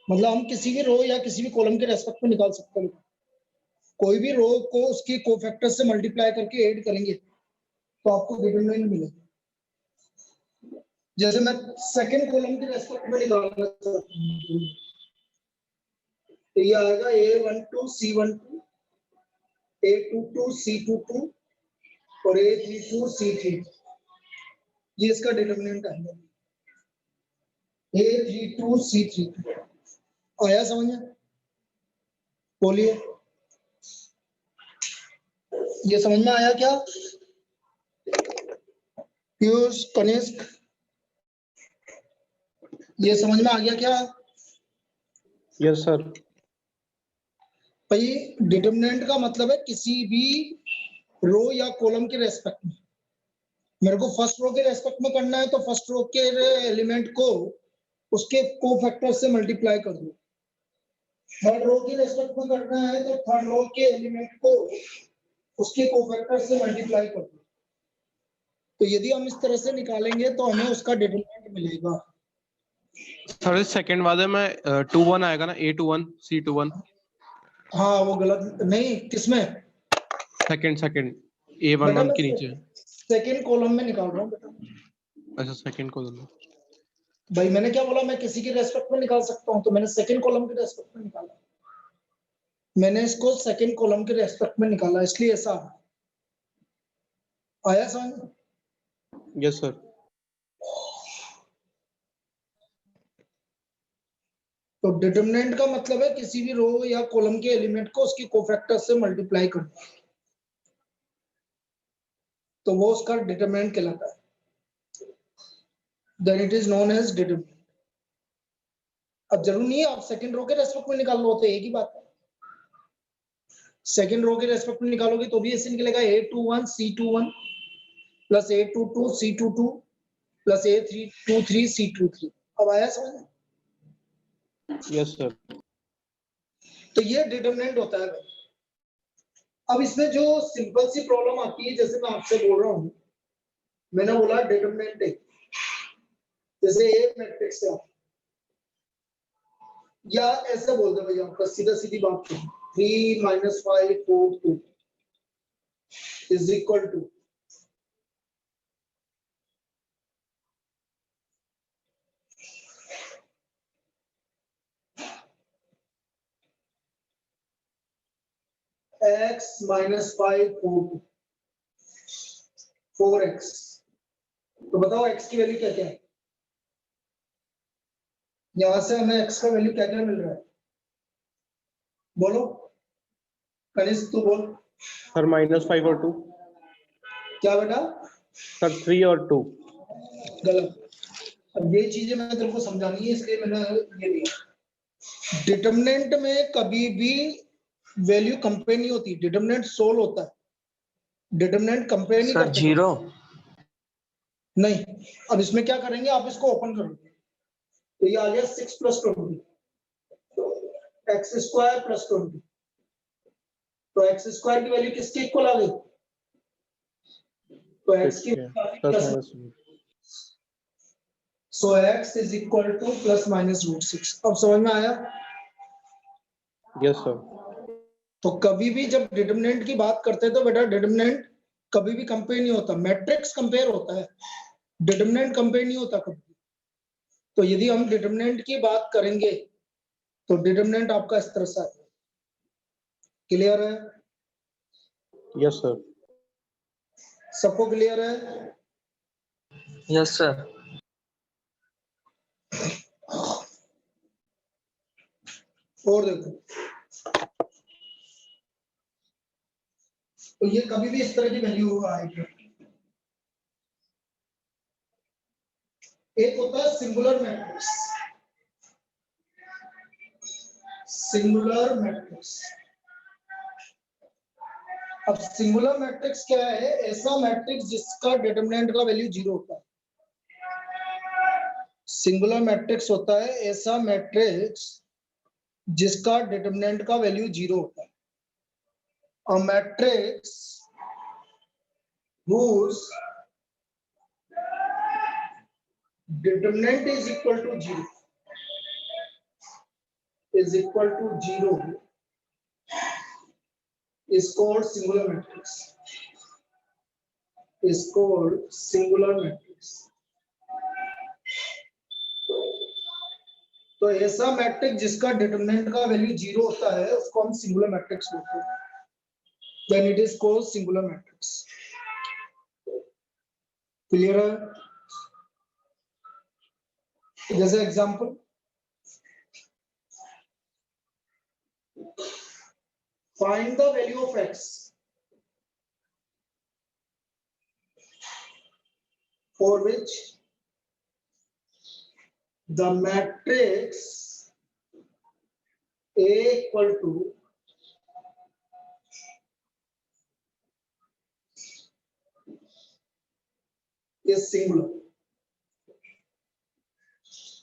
मतलब हम किसी भी रो या किसी भी कॉलम के रेस्पेक्ट में निकाल सकते हैं। कोई भी रो को उसके कोफैक्टर से मल्टीप्लाई करके ऐड करेंगे तो आपको डिटरमिनेंट मिलेगा। जैसे मैं सेकंड कॉलम के रेस्पेक्ट में निकालना चाहता हूं, तो ये आएगा A12 C12, A22 C22 और A32 C32। ये इसका डिटरमिनेंट आएगा A32 C32। आया समझ में? बोलिए, ये समझ में आया क्या पीयूष, कनिष्क? ये समझ में आ गया क्या? Yes sir. भाई डिटरमिनेंट का मतलब है किसी भी रो या कॉलम के रेस्पेक्ट में। मेरे को फर्स्ट रो के रेस्पेक्ट में करना है तो फर्स्ट रो के एलिमेंट को उसके कोफैक्टर से मल्टीप्लाई कर दो। थर्ड रो के रेस्पेक्ट में करना है तो थर्ड रो के एलिमेंट को उसके कोफैक्टर से मल्टीप्लाई कर दो। तो यदि हम इस तरह से निकालेंगे तो हमें उसका डिटरमिनेंट मिलेगा। सर सेकंड वाले में 21 आएगा ना, A21 C21। हाँ वो गलत नहीं, किसमें? सेकंड A11 के नीचे। सेकंड कॉलम में निकाल रहा हूँ बेटा। अच्छा सेकंड कॉलम में। भाई मैंने क्या बोला, मैं किसी के रेस्पेक्ट में निकाल सकता हूँ, तो मैंने सेकंड कॉलम के रेस्पेक्ट में निकाला। मैंने इसको सेकंड कॉलम के रेस्पेक्ट में निकाला, इसलिए ऐसा आया समझ? Yes sir. तो डिटरमिनेंट का मतलब है किसी भी रो या कॉलम के एलिमेंट को उसके कोफैक्टर से मल्टीप्लाई करना, तो वो उसका डिटरमिनेंट कहलाता है। Then it is known as determinant. अब जरूरी नहीं है आप सेकंड रो के रेस्पेक्ट में निकाल लो, तो एक ही बात है। सेकंड रो के रेस्पेक्ट में निकालोगे तो भी ऐसे निकलेगा A21 C21 plus A22 C22 plus A323 C23। अब आया समझ? Yes sir. तो ये डिटरमिनेंट होता है। अब इसमें जो सिंपल सी प्रॉब्लम आती है, जैसे मैं आपसे बोल रहा हूं, मैंने बोला डिटरमिनेंट है, जैसे ए मैट्रिक्स है, या ऐसे बोल दो भैया, आपका सीधा सीधी बात करो, 3 - 5 4 2 is equal to x - 5 4x। तो बताओ x की वैल्यू क्या क्या है? यहां से हमें x का वैल्यू क्या क्या मिल रहा है? बोलो कनिष्क, तू बोल। सर -5 और 2। क्या बेटा? सर 3 और 2। गलत। अब ये चीजें मैंने तेरे को समझानी है, इसलिए मैंने ये दिया। डिटरमिनेंट में कभी भी वैल्यू कंपेयर नहीं होती, डिटरमिनेंट सोल्व होता है, डिटरमिनेंट कंपेयर नहीं करते। जीरो नहीं। अब इसमें क्या करेंगे, आप इसको ओपन करोगे तो ये आ गया 6 + 20 x² + 20। तो x² की वैल्यू किसके इक्वल आ गई? तो x की सो x इज इक्वल टू ±√6। अब समझ में आया? Yes sir. तो कभी भी जब डिटरमिनेंट की बात करते हैं तो बेटा डिटरमिनेंट कभी भी कंपेयर नहीं होता, मैट्रिक्स कंपेयर होता है, डिटरमिनेंट कंपेयर नहीं होता कभी। तो यदि हम डिटरमिनेंट की बात करेंगे तो डिटरमिनेंट आपका इस तरह से है। क्लियर है? Yes sir. सबको क्लियर है? Yes sir. और देखो, तो ये कभी भी इस तरह की वैल्यू आएगी। एक होता है सिंगुलर मैट्रिक्स, सिंगुलर मैट्रिक्स। अब सिंगुलर मैट्रिक्स क्या है? ऐसा मैट्रिक्स जिसका डिटरमिनेंट का वैल्यू 0 होता है। सिंगुलर मैट्रिक्स होता है ऐसा मैट्रिक्स जिसका डिटरमिनेंट का वैल्यू 0 होता है। A matrix whose determinant is equal to 0। is equal to 0 is called singular matrix. Is called singular matrix. तो ऐसा मैट्रिक्स जिसका डिटरमिनेंट का वैल्यू 0 होता है उसको हम सिंगुलर मैट्रिक्स बोलते हैं. Then it is called singular matrix. Clear है? जैसे example find the value of x for which the matrix A equal to is singular.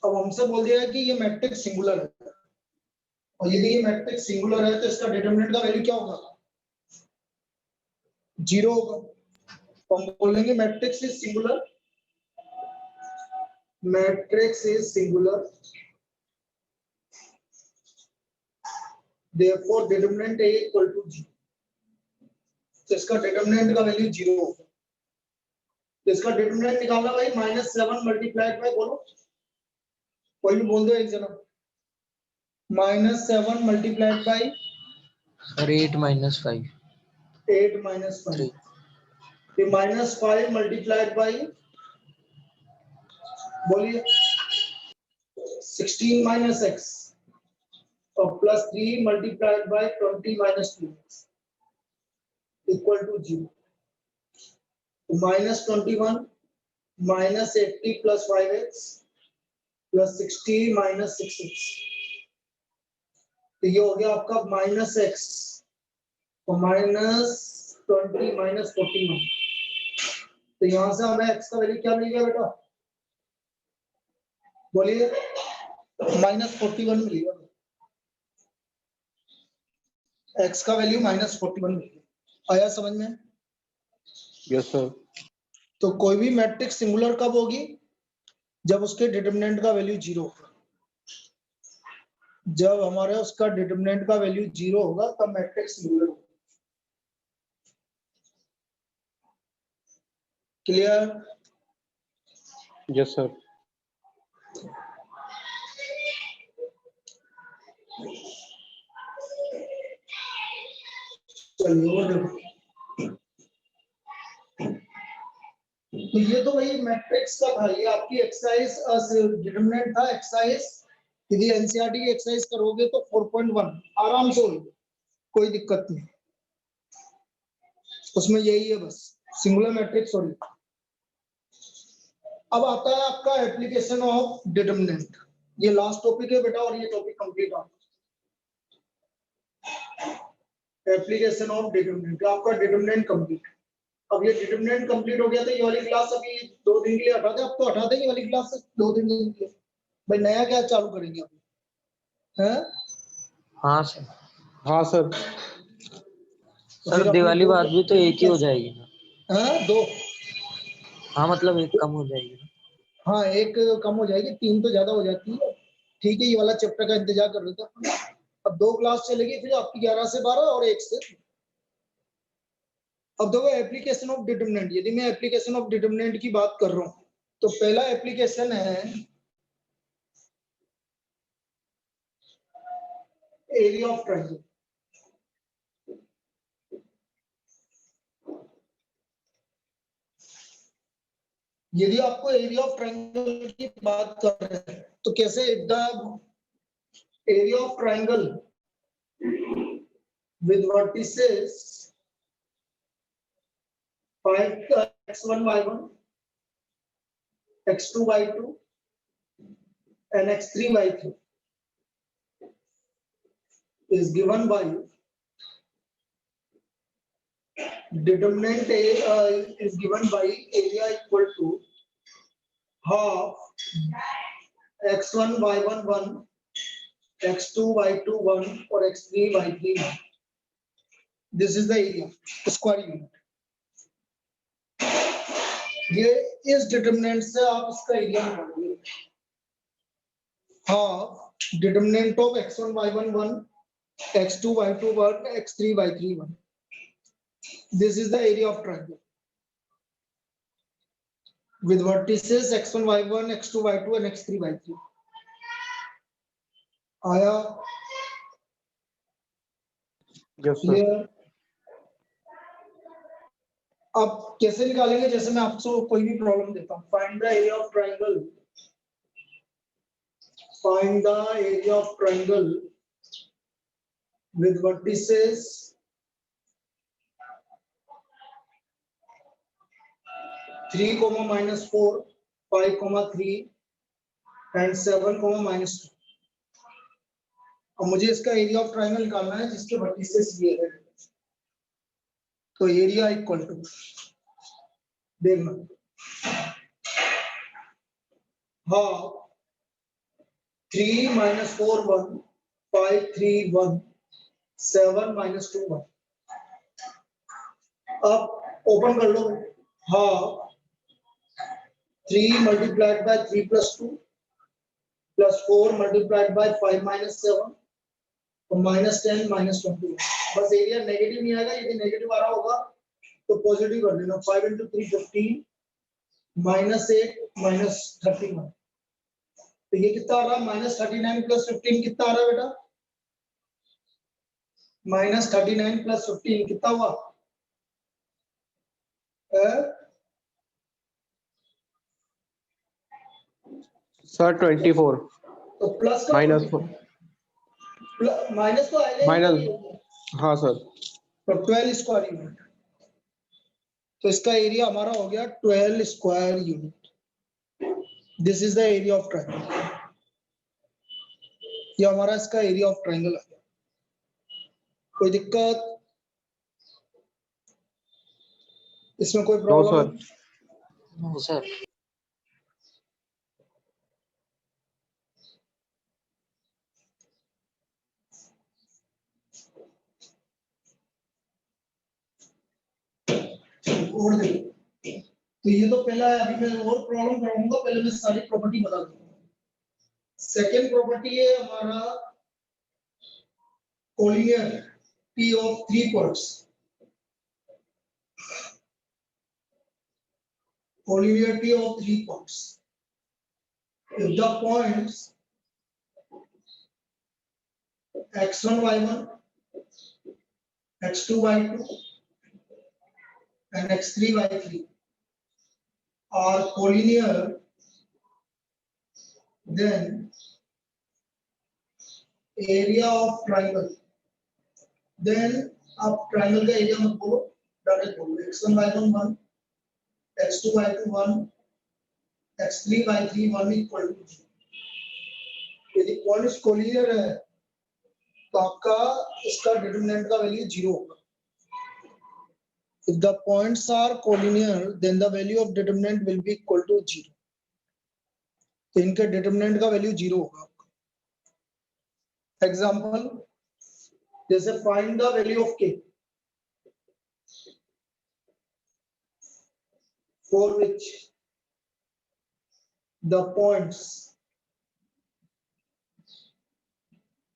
अब हमसे बोल दिया है कि ये मैट्रिक्स सिंगुलर है और यदि ये मैट्रिक्स सिंगुलर है तो इसका डिटरमिनेंट का वैल्यू क्या होगा? 0 होगा. तो हम बोलेंगे matrix is singular. Matrix is singular. Therefore determinant A equal to 0. तो इसका डिटरमिनेंट का वैल्यू 0 होगा. तो इसका डिटरमिनेंट निकालना भाई -7 मल्टीप्लाइड बाय बोलो कोई भी बोल दो एक जना. -7 मल्टीप्लाइड बाय सर 8 - 5 8 - 5 फिर -5 मल्टीप्लाइड बाय बोलिए 16 - x और +3 multiplied by 20 - 2x equal to 0. -21 -80 + 5x + 60 - 6x. तो ये हो गया आपका -x और -20 - 41. तो यहां से हमें x का वैल्यू क्या मिल गया बेटा? बोलिए -41 मिल गया. x का वैल्यू -41 मिल गया. आया समझ में? Yes sir. तो कोई भी मैट्रिक्स सिंगुलर कब होगी? जब उसके डिटरमिनेंट का वैल्यू 0 होगा. जब हमारे उसका डिटरमिनेंट का वैल्यू 0 होगा तब मैट्रिक्स सिंगुलर होगा. क्लियर? Yes sir. चलिए और देखो. तो ये तो वही मैट्रिक्स का था. ये आपकी एक्सरसाइज डिटरमिनेंट था. एक्सरसाइज यदि एनसीईआरटी की एक्सरसाइज करोगे तो 4.1 आराम से होगी, कोई दिक्कत नहीं. उसमें यही है बस सिंगुलर मैट्रिक्स. सॉरी. अब आता है आपका एप्लीकेशन ऑफ डिटरमिनेंट. ये लास्ट टॉपिक है बेटा और ये टॉपिक कंप्लीट हो. Application of determinant. आपका डिटरमिनेंट कंप्लीट. अब ये डिटरमिनेंट कंप्लीट हो गया तो ये वाली क्लास अभी 2 दिन के लिए हटा दे. अब तो हटा देंगे ये वाली क्लास 2 दिन के लिए. भाई नया क्या चालू करेंगे अभी? हैं? हाँ सर. हाँ सर. सर दिवाली बाद भी तो एक ही हो जाएगी ना? हाँ 2. हाँ मतलब एक कम हो जाएगी ना? हाँ एक कम हो जाएगी. 3 तो ज्यादा हो जाती है. ठीक है ये वाला चैप्टर का इंतजार कर रहे थे. अब 2 क्लास चलेगी फिर आपकी 11 से 12 और 1 से. अब देखो एप्लीकेशन ऑफ डिटरमिनेंट. यदि मैं एप्लीकेशन ऑफ डिटरमिनेंट की बात कर रहा हूं तो पहला एप्लीकेशन है एरिया ऑफ ट्रायंगल. यदि आपको एरिया ऑफ ट्रायंगल की बात कर रहे हैं तो कैसे the area of triangle with vertices 5x1 y1 x2 y2 and x3 y3 is given by determinant is given by area equal to half x1 y1 1 x2 y2 1 or x3 y3 1. This is the area square unit. ये इस determinant से आप इसका area निकालोगे. Half determinant of x1 y1 1, x2 y2 1, x3 y3 1. This is the area of triangle with vertices x1 y1, x2 y2 and x3 y3. आया? Yes sir. Clear? अब कैसे निकालेंगे? जैसे मैं आपको कोई भी प्रॉब्लम देता हूं, find the area of triangle, find the area of triangle with vertices 3, -4, 5, 3 and 7, -2. अब मुझे इसका एरिया ऑफ ट्राइंगल निकालना है जिसके वर्टिसेस ये है। तो एरिया इक्वल टू, देखना, हाफ 3 -4 1, 5 3 1, 7 -2 1। अब ओपन कर लो, half 3 multiplied by 3 plus 2 plus 4 multiplied by 5 minus 7 और -10 -20। बस एरिया नेगेटिव नहीं आएगा, यदि नेगेटिव आ रहा होगा तो पॉजिटिव कर देना। 5 into 3 15 -8 -31। तो ये कितना आ रहा है? -39 + 15 कितना आ रहा है बेटा? -39 + 15 कितना हुआ? सर 24 तो प्लस का -4 माइनस तो आएगा माइनस, हाँ सर। तो 12 स्क्वायर यूनिट। तो इसका एरिया हमारा हो गया 12 square unit. This is the area of triangle. ये हमारा इसका एरिया ऑफ ट्राइंगल आ गया। कोई दिक्कत इसमें? कोई no problem? Sir. No sir. और देखो, तो ये तो पहला है। अभी मैं और प्रॉब्लम कराऊंगा, पहले मैं सारी प्रॉपर्टी बता दूंगा। सेकेंड प्रॉपर्टी है हमारा collinearity of 3 points। collinearity of 3 points if the points x1 y1, x2 y2 and x3 y3 are collinear, then area of triangle, then आप triangle का area मत बोलो, डायरेक्ट बोलो x1 y1 1, x2 y2 1, x3 y3 1 equal to 0। यदि points collinear है तो आपका इसका डिटरमिनेंट का वैल्यू 0 होगा। If the points are collinear, then the value of determinant will be equal to 0। तो इनके डिटरमिनेंट का वैल्यू 0 होगा। एग्जाम्पल, जैसे find the value of k for which the points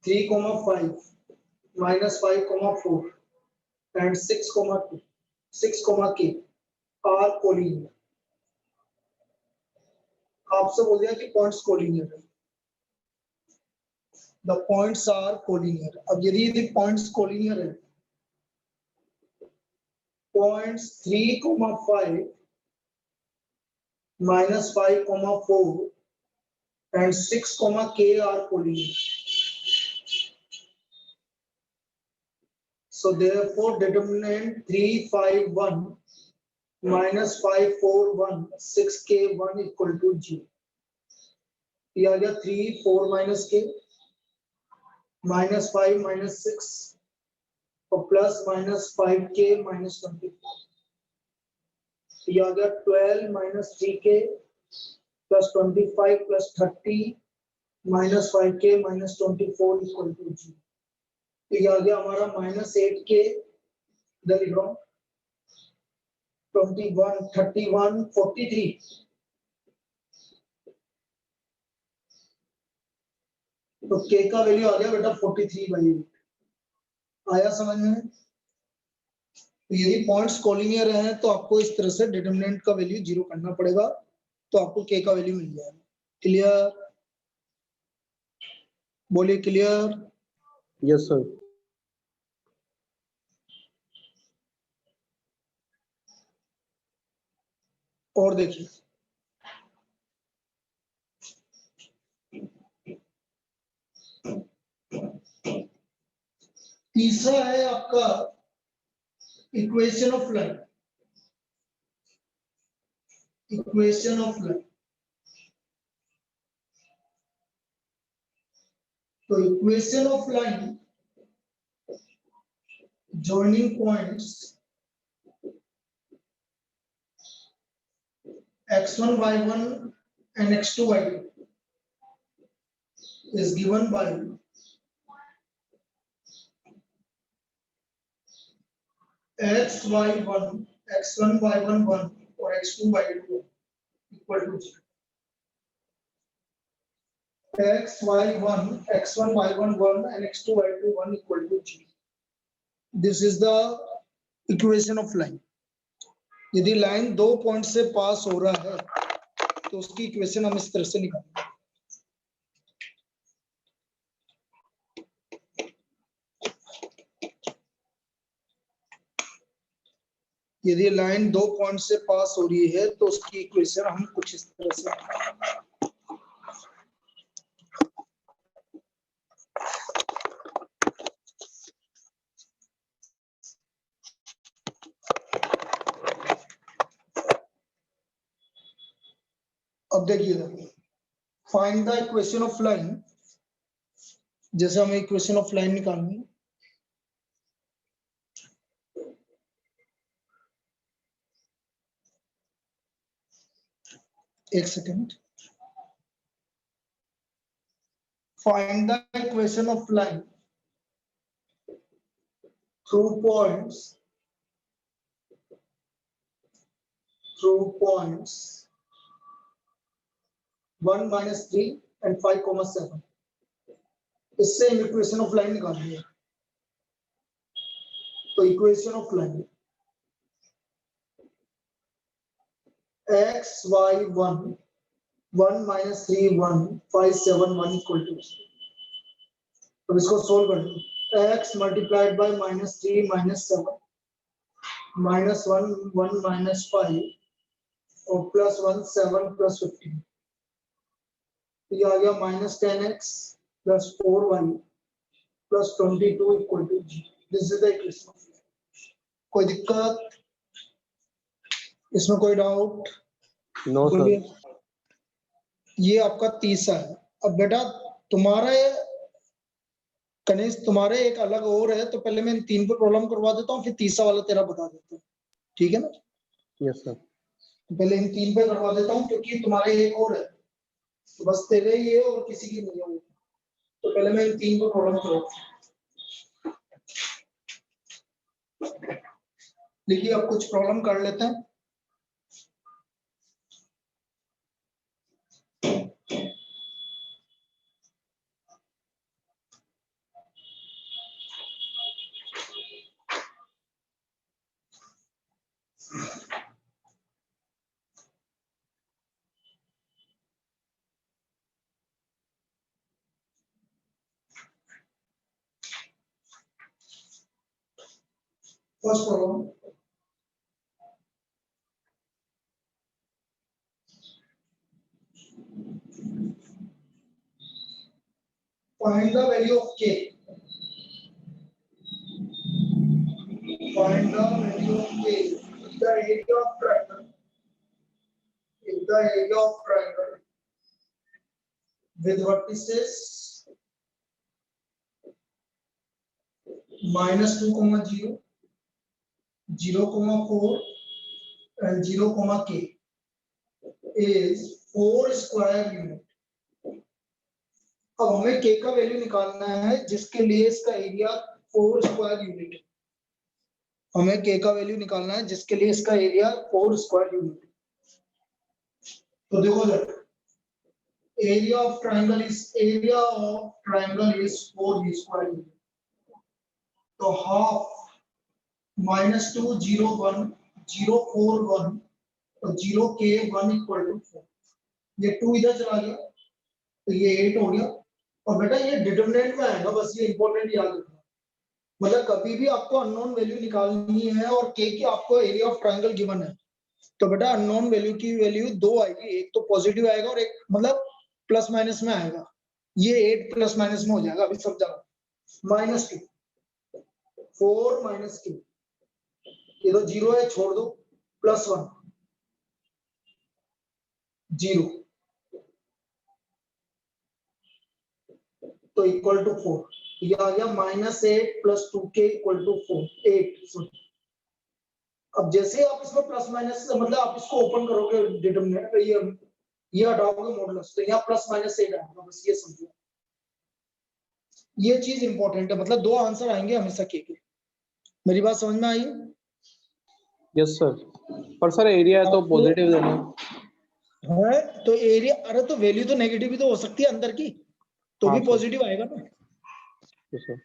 3, 5, -5, 4 and 6, 2, 6, k are collinear। आपसे बोल दिया कि पॉइंट्स कोलिनियर है। The points are collinear। अब यदि पॉइंट्स कोलिनियर है, points 3, 5, -5, 4 and 6, k are collinear। So therefore determinant 3, 5, 1 -5, 4, 1 6, k 1 equal to 0। ये आ गया 3, 4 k -5 -6 और +-5 k -24। ये आ गया 12 - 3k +25 +30 -5 k -24 equal to 0। ये आ गया हमारा -8 k, इधर लिख रहा हूं 21 31 43 तो k का वैल्यू आ गया बेटा 43/8। आया समझ में? तो यदि पॉइंट्स कोलिनियर हैं तो आपको इस तरह से डिटरमिनेंट का वैल्यू 0 करना पड़ेगा, तो आपको k का वैल्यू मिल जाएगा। क्लियर? बोलिए क्लियर? Yes sir. और देखिए तीसरा है आपका equation of line. Equation of line, तो equation of line joining points x1 y1 and x2 y2 is given by x y1 x1 y1 1 or x2 y2 equal to 0. x y1 x1 y1 1 and x2 y2 1 equal to 0. This is the equation of line. यदि line दो point से पास हो रहा है तो उसकी equation हम इस तरह से निकालेंगे। यदि लाइन दो पॉइंट से पास हो रही है तो उसकी इक्वेशन हम कुछ इस तरह से, अब देखिएगा find the equation of line. जैसे हमें इक्वेशन ऑफ लाइन निकालनी है, एक second. Find the equation of line through points 1 - 3 and 5, 7। इससे हम इक्वेशन ऑफ लाइन निकालनी है। तो equation of line x y1 1 - 3 1 5 7 1 equal to, अब इसको सोल्व कर दो। x मल्टीप्लाइड बाय -3 -7 -1 1 -5 और +1 7 + 15, ये आ गया -10x + 4y + 22 equal to 0। This is the equation. कोई दिक्कत इसमें? कोई डाउट? No sir. ये आपका तीसरा है। अब बेटा तुम्हारा कनेश तुम्हारे एक अलग और है, तो पहले मैं इन तीन पे प्रॉब्लम करवा देता हूँ, फिर तीसरा वाला तेरा बता देता हूँ, ठीक है ना? Yes sir. पहले इन तीन पे करवा देता हूँ क्योंकि तुम्हारे एक और है, तो बस तेरे ही है और किसी की नहीं है। तो पहले मैं इन तीन पे प्रॉब्लम करवाता हूँ। देखिए अब कुछ प्रॉब्लम कर लेते हैं। First problem, find the value of k. Find the value of k if the area of triangle, if the area of triangle with vertices -2, 0, 0, 4 and 0, k is 4 square unit। अब हमें k का value निकालना है जिसके लिए इसका area 4 square unit है। हमें k का वैल्यू निकालना है जिसके लिए इसका एरिया 4 स्क्वायर यूनिट है। तो देखो जरा, area of triangle is 4b square. तो half -2 0 1 0 4 1 और 0 k 1 इक्वल टू 4। ये 2 इधर चला गया तो ये 8 हो गया। और बेटा ये डिटरमिनेंट में आएगा, बस ये इंपॉर्टेंट याद रखना। मतलब कभी भी आपको अननोन वैल्यू निकालनी है और k की आपको एरिया ऑफ ट्रायंगल गिवन है तो बेटा अननोन वैल्यू की वैल्यू दो आएगी, एक तो पॉजिटिव आएगा और एक मतलब प्लस माइनस में आएगा। ये 8 प्लस माइनस में हो जाएगा, अभी समझा। -2 4 -2 ये तो 0 है, छोड़ दो, +1 0 तो इक्वल टू 4। ये आ गया -8 + 2k = 4 8। अब जैसे आप इसमें प्लस माइनस मतलब आप इसको ओपन करोगे डिटरमिनेंट ये हटाओगे मॉडुलस तो यहाँ +-8 आएगा, बस ये समझो। ये चीज इंपॉर्टेंट है, मतलब दो आंसर आएंगे हमेशा के। मेरी बात समझ में आई? Yes sir. पर सर एरिया है तो पॉजिटिव देना है तो एरिया, अरे तो वैल्यू तो नेगेटिव भी तो हो सकती है अंदर की, तो हाँ भी सर। पॉजिटिव आएगा ना यस सर।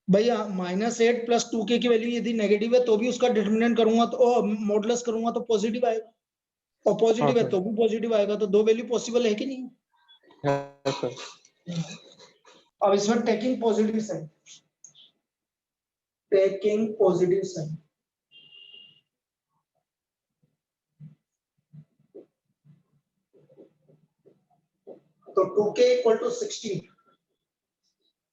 भैया। -8 + 2k की वैल्यू यदि नेगेटिव है तो भी उसका डिटरमिनेंट करूंगा तो मॉडुलस करूंगा तो पॉजिटिव आएगा, और पॉजिटिव है सर। तो भी पॉजिटिव आएगा, तो दो वैल्यू पॉसिबल है कि नहीं? है सर। अब इसमें taking positive sign, taking positive sign तो 2k = 16,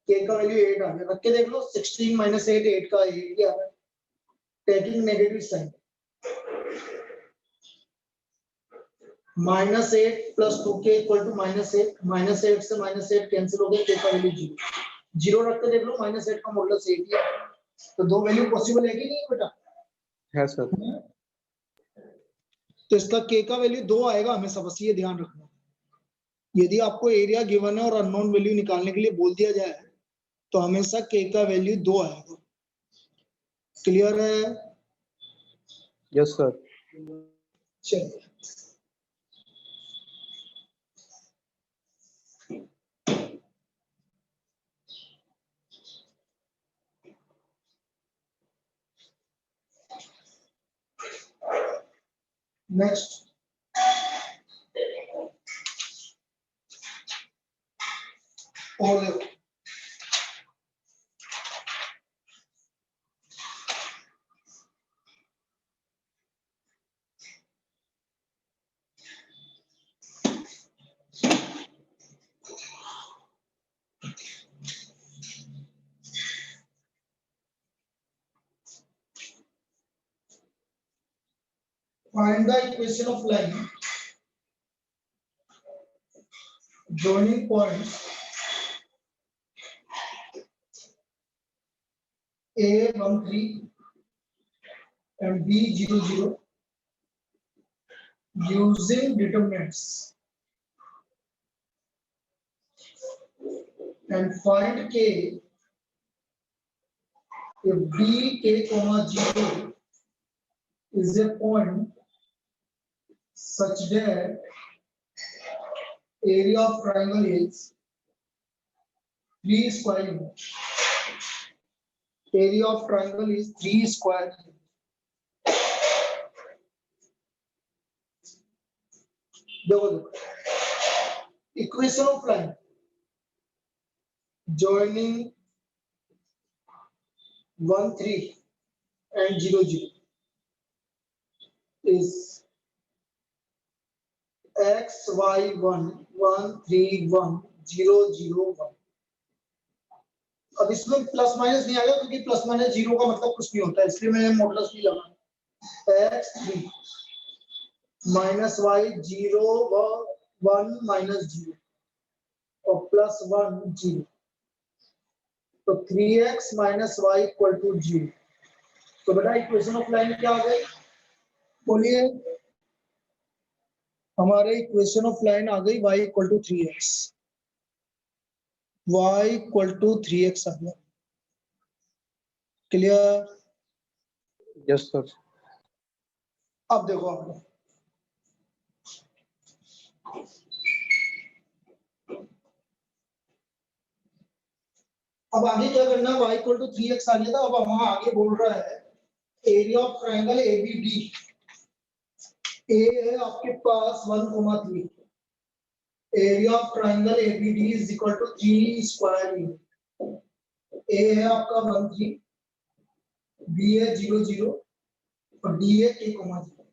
k का वैल्यू 8 आ गया, रख के देख लो 16 - 8 8 का 8 क्या है? टेकिंग नेगेटिव साइन -8 + 2k = -8 -8 से -8 कैंसिल हो गया, k का वैल्यू 0 0 रख के देख लो, -8 का मॉडुलस 8 ही है, तो दो वैल्यू पॉसिबल है कि नहीं बेटा? है सर। तो इसका k का वैल्यू 2 आएगा हमेशा, बस ये ध्यान रखना। यदि आपको एरिया गिवन है और अननोन वैल्यू निकालने के लिए बोल दिया जाए तो हमेशा k का वैल्यू 2 आएगा। क्लियर है? Yes sir. चलिए नेक्स्ट, और देखो find the equation of line joining points A13 and B00 using determinants and find k if b k, 0 is a point such that area of triangle is 3 square units. Area of triangle is 3 square units. देखो equation of line joining 13 and 00 is xy1 1 3 1 0 0 1। अब इसमें plus minus नहीं आएगा क्योंकि plus minus 0 का मतलब कुछ नहीं होता है, इसलिए मैंने मॉडुलस नहीं लगा। x3 -y 0 1 -0 और +1 0 तो 3x - y = 0। तो बेटा इक्वेशन ऑफ लाइन क्या आ गई? बोलिए। हमारे इक्वेशन ऑफ लाइन आ गई y = 3x, y = 3x आ गया। क्लियर? Yes sir. अब देखो आपने अब आगे क्या करना है, y इक्वल टू 3x आ गया था। अब वहां आगे बोल रहा है area of triangle ABD, A है आपके पास 1,3, area of triangle ABD is equal to 3 square unit. A है आपका 1,3, बी है 0,0 और डी है k,0।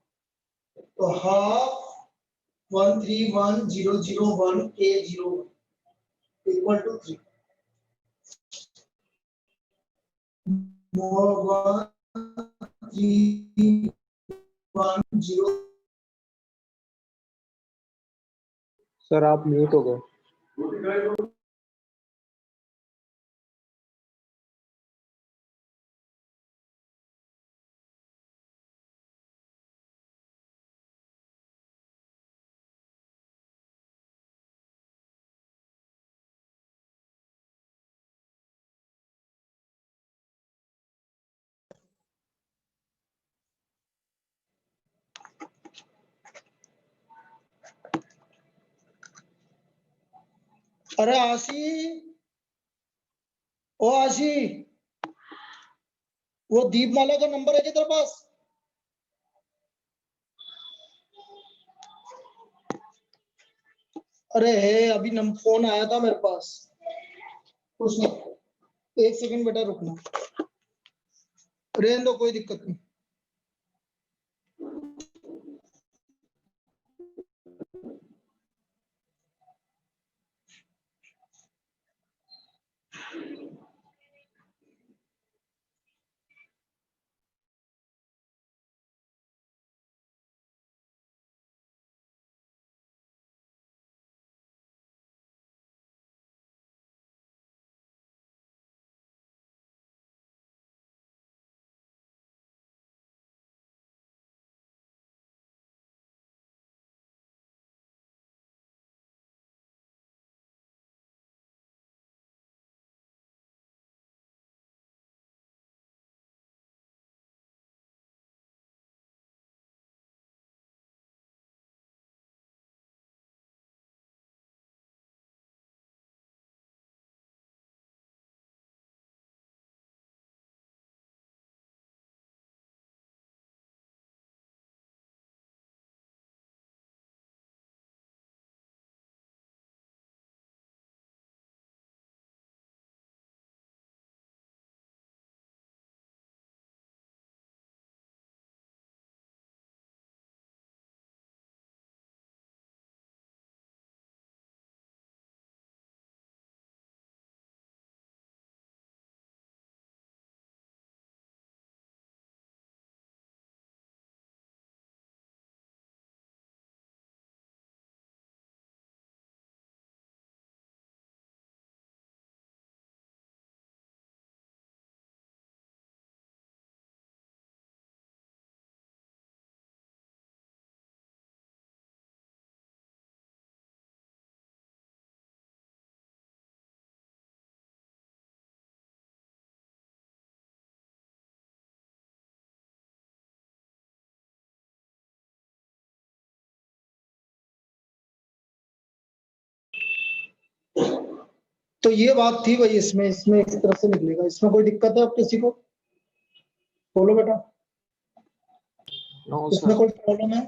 तो हाफ 1,3,1,0,0,1 k0 equal to 3 more 1,3,1,0। Sir आप म्यूट हो गए। अरे आशी, ओ आशी, वो दीपमाला का नंबर है क्या तेरे पास? अरे है, अभी फोन आया था मेरे पास। कुछ नहीं, 1 सेकंड बेटा रुकना, रहने दो, कोई दिक्कत नहीं। तो ये बात थी भाई, इसमें इसमें इस तरह से निकलेगा। इसमें कोई दिक्कत है आप किसी को? बोलो बेटा, नो इसमें सर। कोई प्रॉब्लम है?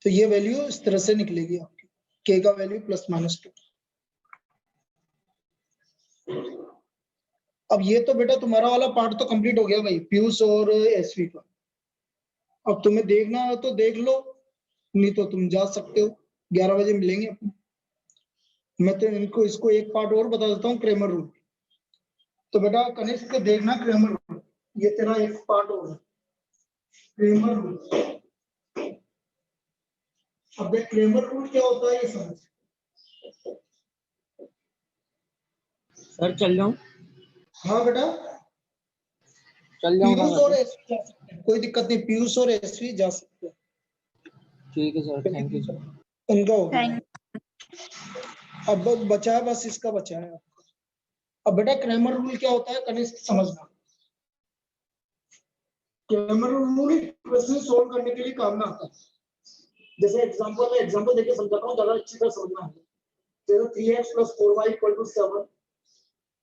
तो ये वैल्यू इस तरह से निकलेगी आपकी, के का वैल्यू +-2। अब ये तो बेटा तुम्हारा वाला पार्ट तो कंप्लीट हो गया भाई, पीयूष और एसवी का। अब तुम्हें देखना है तो देख लो, नहीं तो तुम जा सकते हो। 11 बजे मिलेंगे अपन। मैं तो इनको इसको एक पार्ट और बता देता हूँ, क्रेमर रूल। तो बेटा कनिष्क देखना क्रेमर रूल, ये तेरा एक पार्ट होगा क्रेमर रूल। अब देख क्रेमर रूल क्या होता है ये समझ। सर चल जाऊं? हाँ बेटा, चल जाऊंगा पीयूष मैं और तो। एसवी जा सकते हैं, कोई दिक्कत नहीं, पीयूष और एसवी जा सकते हैं। ठीक है सर, थैंक यू सर। उनका हो गया। अब बचा है बस इसका बचा है। अब बेटा क्रेमर रूल क्या होता है कनिष्क समझना। क्रेमर रूल इक्वेशन सोल्व करने के लिए काम में आता है। जैसे एग्जांपल में एग्जांपल देके समझाता हूँ, ज्यादा अच्छी तरह समझना है। जैसे 3x + 4y = 7,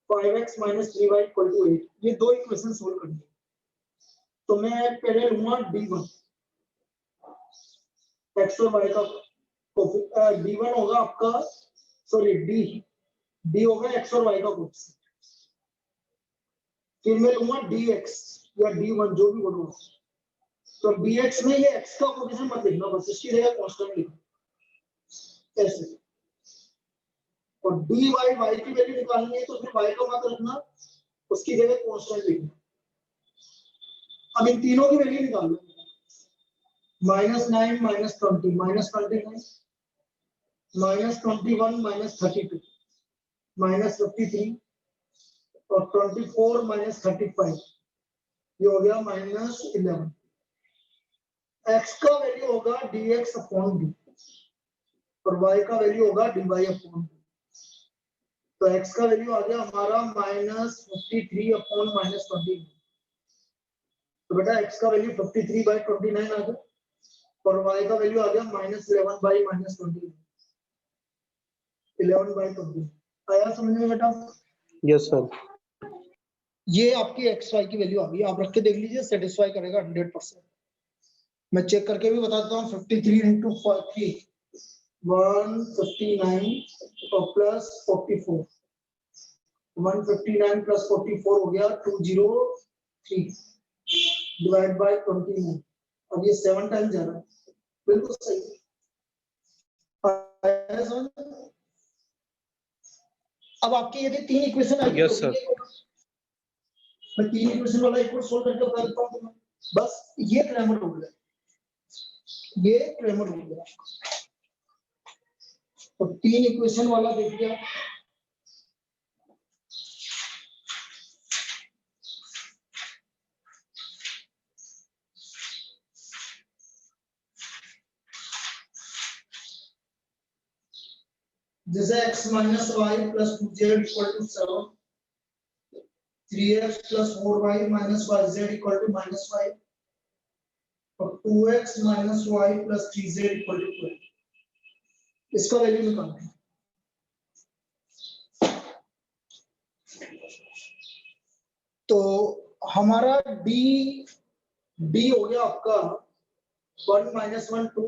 5x minus 3y equal to 8। ये दो इक्वेशन सोल्व करनी है। तो मैं पहले लूंगा d1 x और y का d1 होगा आपका, सॉरी d होगा x और y का कोएफिशिएंट। फिर मैं लूंगा dx या d1 जो भी बोलूंगा। तो dx में ये x का कोएफिशिएंट मत लिखना, बस इसकी जगह कांस्टेंट लिखना ऐसे। और dy y की वैल्यू निकालनी है तो फिर y का मान रखना, उसकी जगह कांस्टेंट लिखना। अब इन तीनों की वैल्यू निकाल लो। -9 -20 -29 -21 -32 -53 और 24 -35, ये हो गया -11। x का वैल्यू होगा dx अपॉन d और y का वैल्यू होगा dy अपॉन d। तो x का वैल्यू आ गया हमारा -53 अपॉन -29। तो बेटा x का वैल्यू 53/29 आ गया और y का वैल्यू आ गया -11/-29, 11/20। आया समझ में बेटा? Yes sir. ये आपकी एक्स वाई की वैल्यू आ गई, आप रख के देख लीजिए, सेटिस्फाई करेगा 100%। मैं चेक करके भी बताता हूँ। 53 इंटू 3 159 और प्लस 44, 159 प्लस 44 हो गया 203 डिवाइड बाय 29। अब ये 7 टाइम जा रहा है, बिल्कुल सही। अब आपकी यदि 3 इक्वेशन आएगी Yes, sir. मैं 3 इक्वेशन वाला एक और सोल्व करके बता देता हूं तुम्हें। बस ये क्रैमर हो गया, ये क्रैमर हो गया। तो 3 इक्वेशन वाला देखिए, जैसे x minus y plus 2z equal to 7, 3x plus 4y minus 5z equal to -5 और 2x minus y plus 3z equal to 12। इसका वैल्यू निकालना है। तो हमारा d हो गया आपका 1 - 1 2,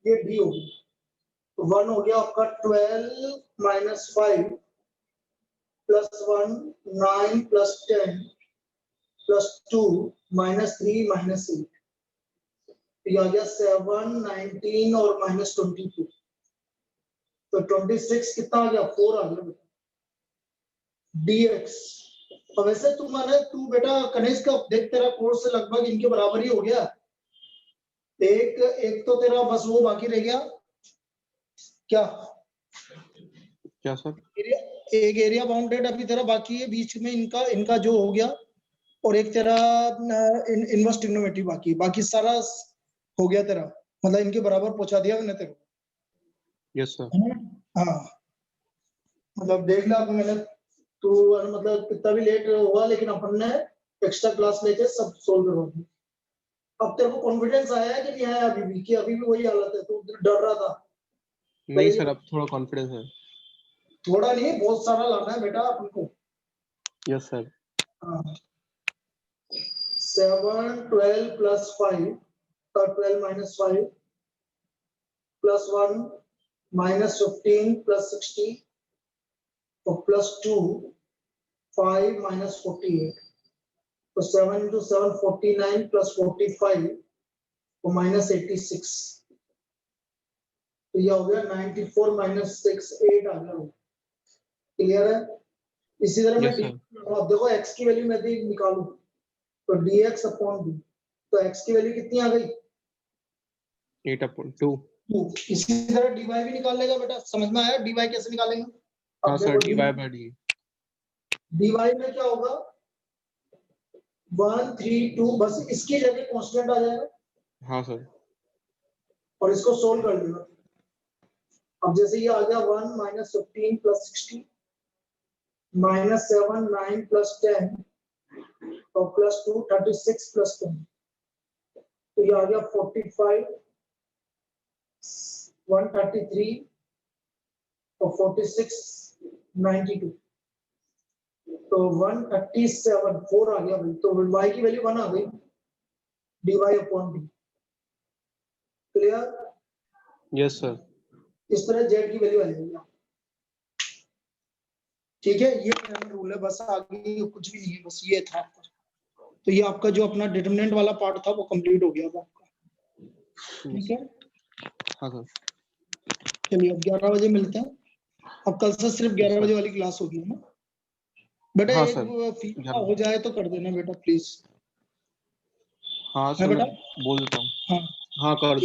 ये d हो गया। तो 1 हो गया आपका 12 - 5 प्लस 1 9 प्लस 10 प्लस 2 -3 -8, ये आ गया 7 19 और -22। तो 26 कितना आ गया? 4 आ गया dx। और वैसे तू बेटा कनेक्ट का देख, तेरा कोर्स से लगभग इनके बराबर ही हो गया। एक तो तेरा बस वो बाकी रह गया, क्या सर? एक एरिया बाउंडेड अभी तेरा बाकी है, बीच में इनका जो हो गया, और एक तेरा इनवर्स ट्रिग्नोमेट्री बाकी, बाकी सारा हो गया तेरा, मतलब इनके बराबर पहुंचा दिया मैंने तेरे को। Yes sir. हाँ, मतलब देख ला मैंने, तू मतलब कितना भी लेट हुआ लेकिन अपन ने एक्स्ट्रा क्लास लेके सब सोल्व करवा दिया। अब तेरे को कॉन्फिडेंस आया है कि नहीं आया अभी भी, कि अभी भी वही हालत है, तू डर रहा था? नहीं सर, अब थोड़ा कॉन्फिडेंस है। थोड़ा नहीं, बहुत सारा लाना है बेटा अपन को। Yes sir. 7 12 plus 5 12 minus 5 plus 1 minus 15 plus 60 और plus 2 5 minus 48। तो 7 into 7 49 plus 45 और minus 86। तो यह हो गया 94 minus 6 8 आ गया। क्लियर है? इसी तरह मैं अब देखो x की वैल्यू मैं निकालूं तो dx अपॉन d, तो x की वैल्यू कितनी आ गई? 8/2। इसी तरह dy भी निकाल लेगा बेटा, समझ में आया dy कैसे निकालेंगे? हाँ सर, dy/d। dy में क्या होगा? 1 3 2, बस इसकी जगह कांस्टेंट आ जाएगा। हाँ सर। और इसको सोल्व कर देगा। अब जैसे ये आ गया 1 minus 15 plus 60 minus 7 9 plus 10 और plus 2 36 plus 10, तो ये आ गया 45 133 तो 4692 तो 137 4 आ गया भाई, तो y की वैल्यू 1 आ गई dy upon D. Clear? Yes sir. इस तरह z की वैल्यू आ जाएगी। ठीक है, ये पहला रूल है, बस आगे कुछ भी नहीं है, बस ये था आपका। तो ये आपका जो अपना डिटरमिनेंट वाला पार्ट था वो कंप्लीट हो गया अब आपका। ठीक है, हाँ सर। चलिए अब 11 बजे मिलते हैं। अब कल से सिर्फ 11 बजे वाली क्लास होगी ना बेटा? हाँ एक सर। फीका हो जाए तो कर देना बेटा प्लीज। हाँ है सर, मैं बेटा? बोल देता हूँ। हाँ हाँ कर